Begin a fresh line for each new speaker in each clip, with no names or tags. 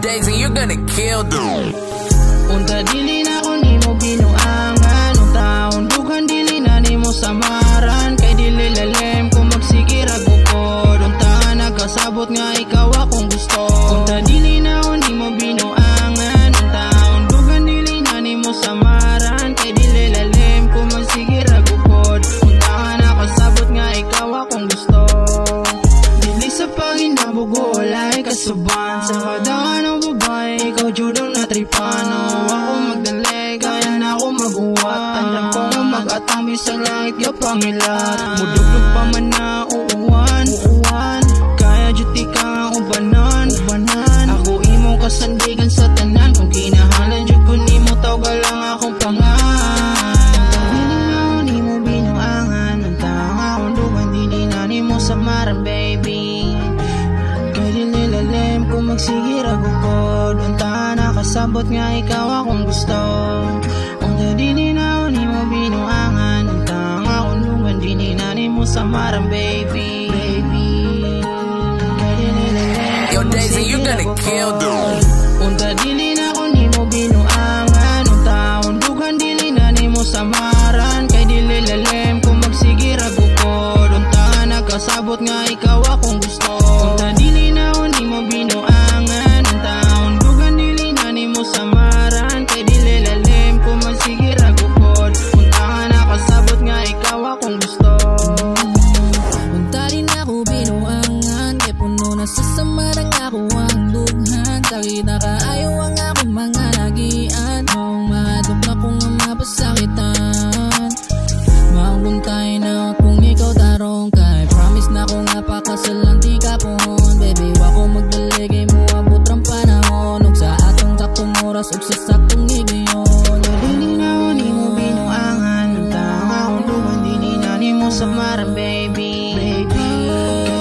Daisy, you're gonna kill them.
Unta dili na ko nimo binuangan, untaon dugan dili na nimo samaran, kay dili lalem ko magsigir agukod, unta nagkasabot nga ikaw akong gusto. Unta dili na ko nimo binuangan, untaon dugan dili na nimo samaran, kay dili lalem ko magsigir agukod, unta nakasabot nga ikaw akong gusto. Dili sa paginabugol ay kasuban, sa kadaan ng babae ikaw judong natripano. Ako magdalig, kaya na ako mag-uwat, tandang ko mag-atang bisang langit ya pangilat. Mudugdug pa man na uuwan, kaya juti ka ubanan. Ako imong kasandigan sa tanan, kung kinahalan jud ko nimo tawag lang akong pangan. Dili na ako nimo binuangan, antang akong dugan dili na nimo samaran baby, kay dili lalem ko magsigir agukod, unta nakasabot nga ikaw akong gusto. Unta dili na ako nimo binuangan, unta akong dugan dili na nimo samaran baby, kay dili lalem
Yo, Daisy, you're gonna kill them.
unta dili na ako nimo binuangan, unta akong dugan dili na nimo samaran, kay dili lalem ko magsigir agukod, unta nagkasabot nga ikaw akong gusto. Unta dili na ako nimo binuangan, unta akong dugan dili na nimo samaran, kay dili lalem ko magsigir agukod, unta nakasabot nga ikaw akong gusto.
Unta rin ako binuangan, kay puno na sa samarang ako ang dughan, taki na kaayo ang akong mga lagian, maong madok na kung ang mapasakitan. Maunguntay na kung ikaw tarong, kay promise na kung napakasalan di ka pohon. Baby, wako magdaligay mo abot rang panahon, ug sa atong taktong oras ug sa saktong higayon.
Dili na ako nimo binuangan, unta akong dugan dili na nimo samaran baby, kay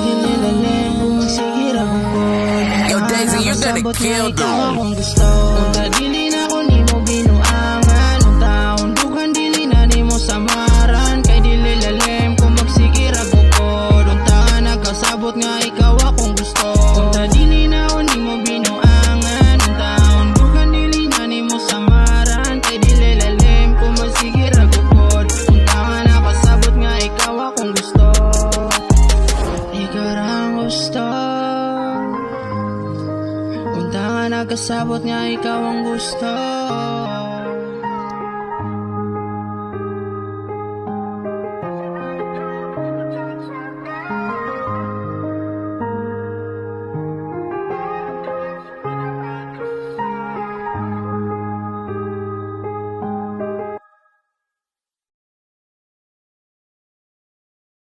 dili lalem ko magsigir agukod,
Yo, Daisy, you're gonna
nakasabot nga
kill
ikaw
them.
akong gusto. Unta dili na ako nimo binuangan, unta akong dugan dili na nimo samaran, kay dili lalem ko magsigir agukod, unta nagkasabot nga ikaw akong gusto. Unta dili na ako nimo binuangan, unta akong dugan dili na nimo samaran, kay dili lalem ko magsigir agukod, unta nakasabot nga ikaw akong gusto. Ikaw ra ang gusto, unta nagkasabot nga ikaw ang gusto.